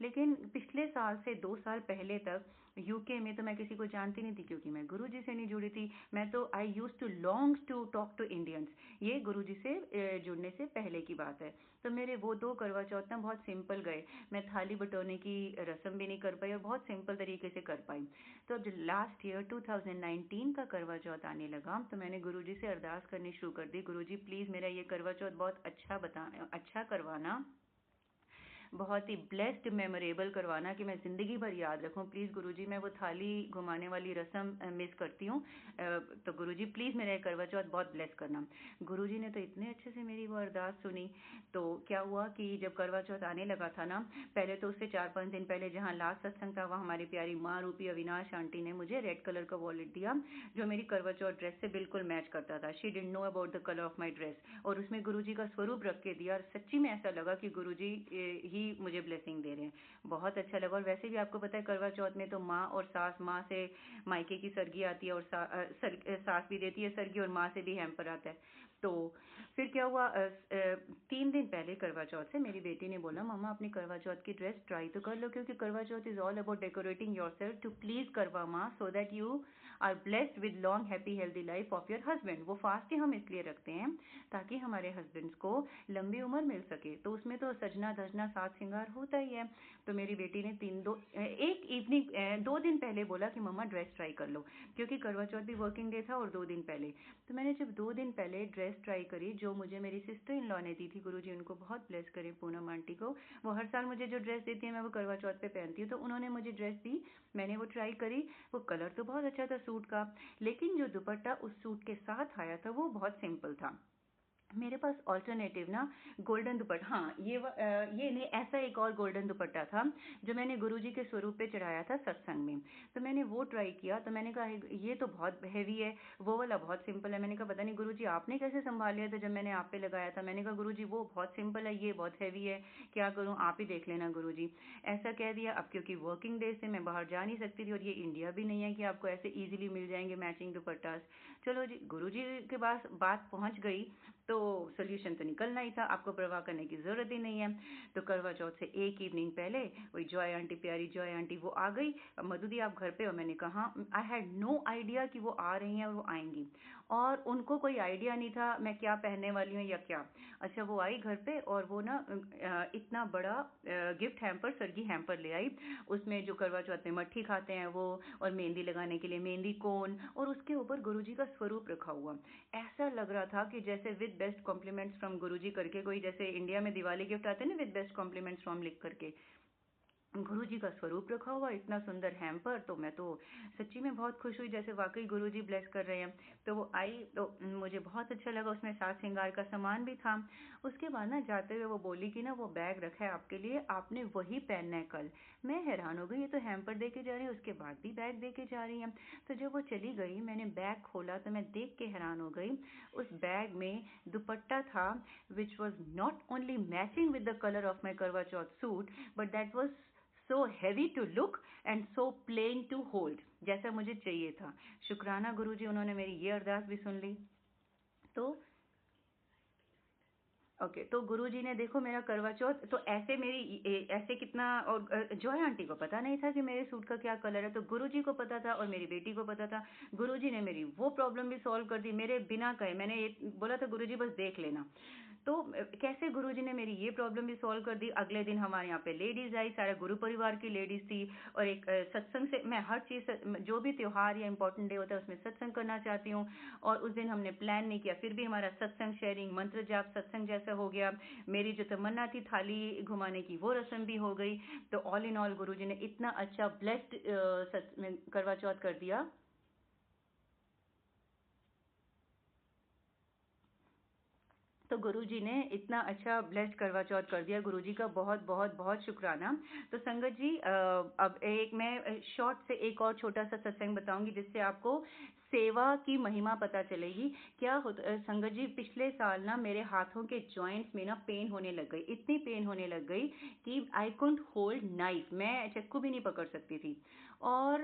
लेकिन पिछले साल से 2 साल पहले तक यूके में तो मैं किसी को जानती नहीं थी, क्योंकि मैं गुरुजी से नहीं जुड़ी थी। मैं तो I use to longs to talk to Indians, ये गुरुजी से जुड़ने से पहले की बात है। तो मेरे वो 2 करवा चौथ ना बहुत सिंपल गए। मैं थाली बटोरने की रस्म भी नहीं कर पाई और बहुत सिंपल तरीके से कर पाई। तो जब लास्ट ईयर 2019 का करवा चौथ आने लगा तो मैंने गुरुजी से अरदास करनी शुरू कर दी, गुरुजी प्लीज़ मेरा ये करवा चौथ बहुत अच्छा करवाना, बहुत ही ब्लेस्ड मेमोरेबल करवाना कि मैं ज़िंदगी भर याद रखूं। प्लीज़ गुरुजी, मैं वो थाली घुमाने वाली रस्म मिस करती हूँ। तो गुरुजी प्लीज़ मेरा ये करवा चौथ बहुत ब्लेस करना। गुरुजी ने तो इतने अच्छे से मेरी वो अरदास सुनी। तो क्या हुआ कि जब करवा चौथ आने लगा था ना, पहले तो उससे 4-5 दिन पहले जहाँ लास्ट सत्संग था वहाँ हमारी प्यारी माँ रूपी अविनाश आंटी ने मुझे रेड कलर का वॉलेट दिया, जो मेरी करवा चौथ ड्रेस से बिल्कुल मैच करता था। She didn't know about the colour of my dress, और उसमें गुरुजी का स्वरूप रख के दिया। और सच्ची में ऐसा लगा कि गुरुजी ही मुझे ब्लेसिंग दे रहे हैं। बहुत अच्छा लगा। और वैसे भी आपको पता है करवा चौथ में तो माँ और सास, माँ से मायके की सरगी आती है और सास भी देती है सरगी, और माँ से भी हैम्पर आता है। तो फिर क्या हुआ, 3 दिन पहले करवा चौथ से मेरी बेटी ने बोला, मम्मा अपनी करवा चौथ की ड्रेस ट्राई तो कर लो, क्योंकि Karva Chauth is all about decorating yourself to please Karva Maa, so that you are blessed with long happy healthy life of your husband. वो फास्ट ही हम इसलिए रखते हैं ताकि हमारे हस्बैंड्स को लंबी उम्र मिल सके। तो उसमें तो सजना धजना सात श्रृंगार होता ही है। तो मेरी बेटी ने एक इवनिंग 2 दिन पहले बोला कि मम्मा ड्रेस ट्राई कर लो, क्योंकि करवा चौथ भी वर्किंग डे था और 2 दिन पहले। तो मैंने जब 2 दिन पहले ड्रेस ट्राई करी, जो मुझे मेरी सिस्टर इन लॉ ने दी थी, गुरुजी उनको बहुत ब्लेस करे, पूनम आंटी को, वो हर साल मुझे जो ड्रेस देती है मैं वो करवा चौथ पे पहनती हूँ। तो उन्होंने मुझे ड्रेस दी, मैंने वो ट्राई करी। वो कलर तो बहुत अच्छा था सूट का, लेकिन जो दुपट्टा उस सूट के साथ आया था वो बहुत सिंपल था। मेरे पास ऑल्टरनेटिव ना गोल्डन दुपट्टा, हाँ ये नहीं, ऐसा एक और गोल्डन दुपट्टा था जो मैंने गुरुजी के स्वरूप पे चढ़ाया था सत्संग में। तो मैंने वो ट्राई किया, तो मैंने कहा ये तो बहुत हैवी है, वो वाला बहुत सिंपल है। मैंने कहा पता नहीं गुरुजी आपने कैसे संभाल लिया था जब मैंने आप पे लगाया था। मैंने कहा गुरुजी वो बहुत सिंपल है, ये बहुत हैवी है, क्या करूँ, आप ही देख लेना गुरुजी। ऐसा कह दिया। अब क्योंकि वर्किंग डे से मैं बाहर जा नहीं सकती थी, और ये इंडिया भी नहीं है कि आपको ऐसे ईजिली मिल जाएंगे मैचिंग दुपट्टास। चलो जी, गुरुजी के पास बात पहुंच गई तो सोल्यूशन तो निकलना ही था, आपको परवाह करने की ज़रूरत ही नहीं है। तो करवा चौथ से एक इवनिंग पहले वही जॉय आंटी, प्यारी जॉय आंटी, वो आ गई। मधु दी आप घर पे हो? मैंने कहा आई हैड नो आइडिया कि वो आ रही हैं और वो आएंगी, और उनको कोई आइडिया नहीं था मैं क्या पहनने वाली हूँ या क्या। अच्छा, वो आई घर पे और वो ना इतना बड़ा गिफ्ट हैम्पर, सरगी हैम्पर ले आई। उसमें जो करवा चौथ में मट्ठी खाते हैं वो, और मेहंदी लगाने के लिए मेहंदी कोन, और उसके ऊपर गुरुजी का स्वरूप रखा हुआ। ऐसा लग रहा था कि जैसे विद बेस्ट कॉम्प्लीमेंट्स फ्रॉम गुरुजी करके, कोई जैसे इंडिया में दिवाली गिफ्ट आते हैं ना विद बेस्ट कॉम्प्लीमेंट्स फ्रॉम लिख करके, गुरुजी का स्वरूप रखा हुआ, इतना सुंदर हैम्पर। तो मैं तो सच्ची में बहुत खुश हुई, जैसे वाकई गुरुजी ब्लेस कर रहे हैं। तो वो आई तो मुझे बहुत अच्छा लगा, उसमें साज श्रृंगार का सामान भी था। उसके बाद ना जाते हुए वो बोली कि ना वो बैग रखा है आपके लिए, आपने वही पहनना है कल। मैं हैरान हो गई, ये तो हैम्पर दे के जा रही है, उसके बाद भी बैग दे के जा रही हैं। तो जब वो चली गई, मैंने बैग खोला तो मैं देख के हैरान हो गई। उस बैग में दुपट्टा था which was not only matching with the colour of my Karva Chauth suit, but that was so heavy to look and so plain to hold, जैसा मुझे चाहिए था। शुक्राना गुरुजी, उन्होंने मेरी ये अरदास भी सुन ली। तो ओके, तो गुरुजी ने देखो मेरा करवा चौथ तो ऐसे ऐसे कितना, और जॉय आंटी को पता नहीं था कि मेरे सूट का क्या कलर है, तो गुरुजी को पता था और मेरी बेटी को पता था। गुरुजी ने मेरी वो प्रॉब्लम भी सॉल्व कर दी मेरे बिना कहे। मैंने बोला था गुरुजी बस देख लेना। तो कैसे गुरुजी ने मेरी ये प्रॉब्लम भी सॉल्व कर दी। अगले दिन हमारे यहाँ पे लेडीज आई, सारा गुरु परिवार की लेडीज थी, और एक सत्संग से मैं हर चीज़, जो भी त्योहार या इंपॉर्टेंट डे होता है उसमें सत्संग करना चाहती हूँ। और उस दिन हमने प्लान नहीं किया, फिर भी हमारा सत्संग शेयरिंग मंत्र जाप सत्संग जैसा हो गया। मेरी जो तमन्ना थी थाली घुमाने की, वो रस्म भी हो गई। तो ऑल इन ऑल गुरुजी ने इतना अच्छा ब्लेस्ड करवा चौथ कर दिया। तो गुरुजी ने इतना अच्छा ब्लेस्ड करवा चौथ कर दिया, गुरुजी का बहुत बहुत बहुत शुक्राना। तो संगत जी, अब एक मैं शॉर्ट से एक और छोटा सा सत्संग बताऊंगी जिससे आपको सेवा की महिमा पता चलेगी। क्या होता संगत जी, पिछले साल ना मेरे हाथों के जॉइंट्स में ना पेन होने लग गई, इतनी पेन होने लग गई कि आई कुंट होल्ड नाइफ, मैं चाकू भी नहीं पकड़ सकती थी। और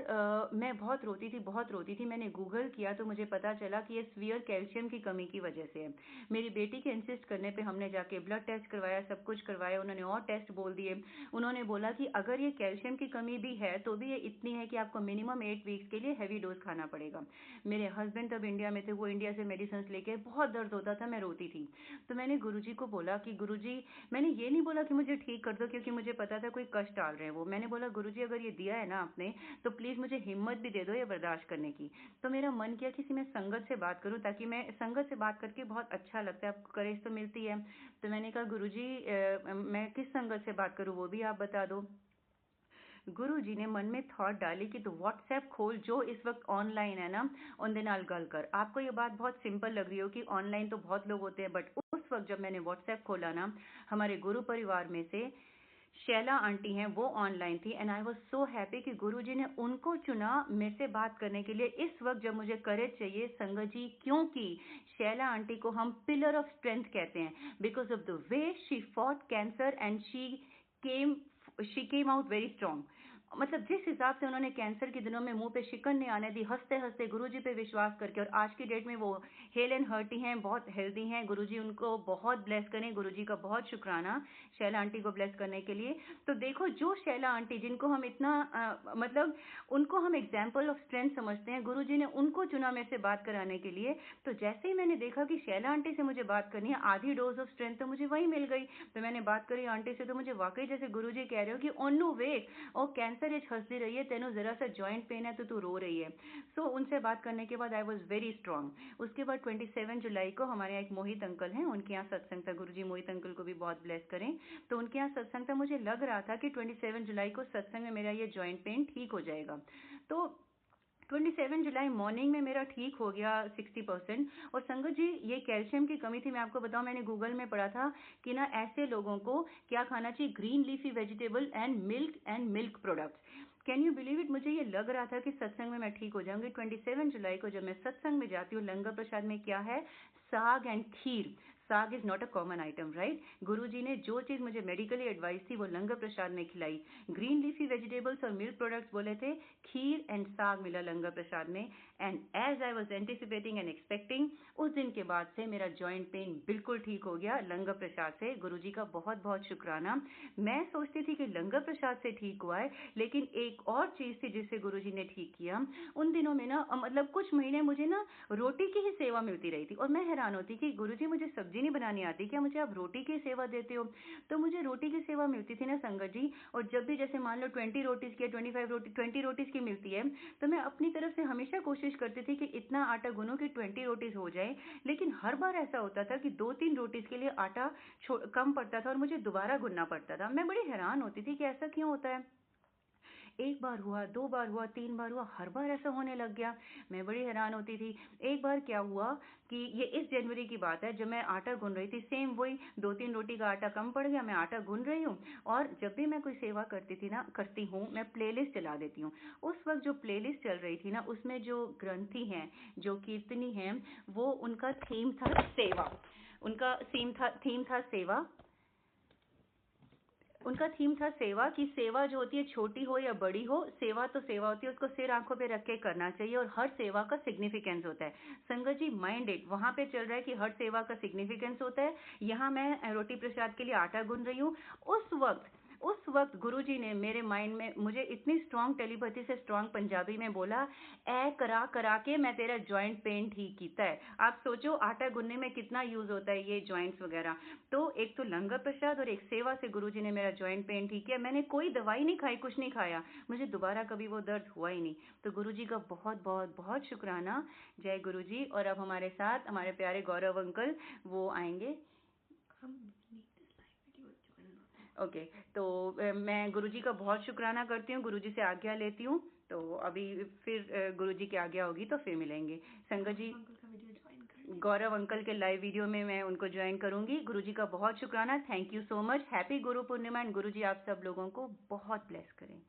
मैं बहुत रोती थी, बहुत रोती थी। मैंने गूगल किया तो मुझे पता चला कि ये सीवियर कैल्शियम की कमी की वजह से है। मेरी बेटी के इंसिस्ट करने पे हमने जाके ब्लड टेस्ट करवाया, सब कुछ करवाया, उन्होंने और टेस्ट बोल दिए। उन्होंने बोला कि अगर ये कैल्शियम की कमी भी है तो भी ये इतनी है कि आपको मिनिमम 8 वीक्स के लिए हैवी डोज खाना पड़ेगा। मेरे हस्बैंड तब इंडिया में थे, वो इंडिया से मेडिसिन लेके, बहुत दर्द होता था, मैं रोती थी। तो मैंने गुरुजी को बोला कि गुरुजी, मैंने ये नहीं बोला कि मुझे ठीक कर दो क्योंकि मुझे पता था कोई कष्ट डाल रहे हैं वो। मैंने बोला गुरुजी अगर ये दिया है ना आपने तो प्लीज मुझे हिम्मत भी दे दो ये बर्दाश्त करने की। तो मेरा मन किया किसी मैं संगत से बात करूं, ताकि मैं संगत से बात करके बहुत अच्छा लगता है, आपको करेज तो मिलती है। तो मैंने कहा गुरुजी मैं किस संगत से बात करूं वो भी आप बता दो। गुरुजी ने मन में थॉट डाली कि तो व्हाट्सएप खोल, जो इस वक्त ऑनलाइन है ना उन दिन गल कर। आपको ये बात बहुत सिंपल लग रही हो कि ऑनलाइन तो बहुत लोग होते हैं, बट उस वक्त जब मैंने व्हाट्सएप खोला ना, हमारे गुरु परिवार में से शैला आंटी हैं, वो ऑनलाइन थी। And I was so happy कि गुरुजी ने उनको चुना मेरे से बात करने के लिए इस वक्त जब मुझे करेज चाहिए संगत जी। क्योंकि शैला आंटी को हम पिलर ऑफ स्ट्रेंथ कहते हैं, because of the way she fought cancer and came she came out very strong. मतलब जिस हिसाब से उन्होंने कैंसर के दिनों में मुंह पे शिकन नहीं आने दी, हंसते हंसते गुरुजी पे विश्वास करके, और आज की डेट में वो हेल एंड हर्टी हैं, बहुत हेल्दी हैं। गुरुजी उनको बहुत ब्लेस करें, गुरुजी का बहुत शुक्राना शैला आंटी को ब्लेस करने के लिए। तो देखो, जो शैला आंटी जिनको हम इतना मतलब उनको हम एग्जाम्पल ऑफ स्ट्रेंथ समझते हैं, गुरुजी ने उनको चुना मेरे से बात कराने के लिए। तो जैसे ही मैंने देखा कि शैला आंटी से मुझे बात करनी है, आधी डोज ऑफ स्ट्रेंथ तो मुझे वही मिल गई। तो मैंने बात करी आंटी से, तो मुझे वाकई जैसे गुरुजी कह रहे हो कि ओनू वेट और कैंसर एज हंसती रही है, तेनो जरा सा जॉइंट पेन है तो तू रो रही है। सो उनसे बात करने के बाद आई वॉज वेरी स्ट्रांग। उसके बाद 27 जुलाई को हमारे यहाँ एक मोहित अंकल हैं, उनके यहाँ सत्संग था। गुरुजी मोहित अंकल को भी बहुत ब्लेस करें। तो उनके यहाँ सत्संग था, मुझे लग रहा था कि 27 जुलाई को सत्संग में मेरा ये जॉइंट पेन ठीक हो जाएगा। तो 27 जुलाई मॉर्निंग में मेरा ठीक हो गया 60%। और संगत जी, ये कैल्शियम की कमी थी, मैं आपको बताऊं, मैंने गूगल में पढ़ा था कि ना ऐसे लोगों को क्या खाना चाहिए, green leafy vegetable and milk products. Can you believe it, मुझे ये लग रहा था कि सत्संग में मैं ठीक हो जाऊंगी। 27 जुलाई को जब मैं सत्संग में जाती हूँ, लंगर प्रसाद में क्या है, साग and kheer. Saag is not a common item, right. Guruji ने जो चीज मुझे मेडिकली एडवाइस थी वो लंगर प्रसाद में खिलाई। ग्रीन लीफी वेजिटेबल्स और मिल्क प्रोडक्ट्स बोले थे, खीर एंड साग मिला लंगर प्रसाद में। And as I was anticipating and expecting, उस दिन के बाद से मेरा जॉइंट पेन बिल्कुल ठीक हो गया लंगर प्रसाद से। गुरुजी का बहुत बहुत शुक्राना। मैं सोचती थी कि लंगर प्रसाद से ठीक हुआ है, लेकिन एक और चीज थी जिससे गुरुजी ने ठीक किया। उन दिनों में ना मतलब कुछ महीने मुझे ना रोटी की ही सेवा मिलती रही थी, और मैं हैरान होती कि गुरुजी मुझे सब्जी नहीं बनानी आती क्या, मुझे आप रोटी की सेवा देते हो। तो मुझे रोटी की सेवा मिलती थी ना संगत जी। और जब भी जैसे मान लो 20 रोटीज की, 25 रोटी 20 रोटीज की मिलती है, तो मैं अपनी तरफ से हमेशा कोशिश करती थी कि इतना आटा गूंनो कि 20 रोटीज हो जाए। लेकिन हर बार ऐसा होता था कि 2-3 रोटीज के लिए आटा कम पड़ता था और मुझे दोबारा गूंनना पड़ता था। मैं बड़ी हैरान होती थी कि ऐसा क्यों होता है। एक बार हुआ, 2 बार हुआ, 3 बार हुआ, हर बार ऐसा होने लग गया। मैं बड़ी हैरान होती थी। एक बार क्या हुआ कि ये इस जनवरी की बात है, जब मैं आटा गूंन रही थी, सेम वही 2-3 रोटी का आटा कम पड़ गया, मैं आटा गूंन रही हूँ। और जब भी मैं कोई सेवा करती हूँ, मैं प्लेलिस्ट चला देती हूँ। उस वक्त जो प्लेलिस्ट चल रही थी ना, उसमें जो ग्रंथी हैं, जो कीर्तनी हैं, वो उनका थीम था सेवा। उनका थीम था सेवा। उनका थीम था सेवा, कि सेवा जो होती है छोटी हो या बड़ी हो, सेवा तो सेवा होती है, उसको सिर आंखों पे रख के करना चाहिए, और हर सेवा का सिग्निफिकेंस होता है। संगत जी, माइंड इट, वहां पे चल रहा है कि हर सेवा का सिग्निफिकेंस होता है। यहाँ मैं रोटी प्रसाद के लिए आटा गूंद रही हूँ। उस वक्त गुरुजी ने मेरे माइंड में मुझे इतनी स्ट्रांग टेलीपैथी से स्ट्रांग पंजाबी में बोला, ए करा करा के मैं तेरा जॉइंट पेन ठीक कीता है। आप सोचो आटा गूंदने में कितना यूज होता है ये जॉइंट्स वगैरह। तो एक तो लंगर प्रसाद और एक सेवा से गुरुजी ने मेरा जॉइंट पेन ठीक किया। मैंने कोई दवाई नहीं खाई, कुछ नहीं खाया, मुझे दोबारा कभी वो दर्द हुआ ही नहीं। तो गुरुजी का बहुत बहुत बहुत शुक्राना। जय गुरुजी। और अब हमारे साथ हमारे प्यारे गौरव अंकल वो आएंगे। ओके, तो मैं गुरुजी का बहुत शुक्राना करती हूँ, गुरुजी से आज्ञा लेती हूँ। तो अभी फिर गुरुजी की आज्ञा होगी तो फिर मिलेंगे। संगत जी, गौरव अंकल के लाइव वीडियो में मैं उनको ज्वाइन करूंगी। गुरुजी का बहुत शुक्राना, thank you so much. Happy Guru Purnima and गुरुजी आप सब लोगों को बहुत ब्लेस करें।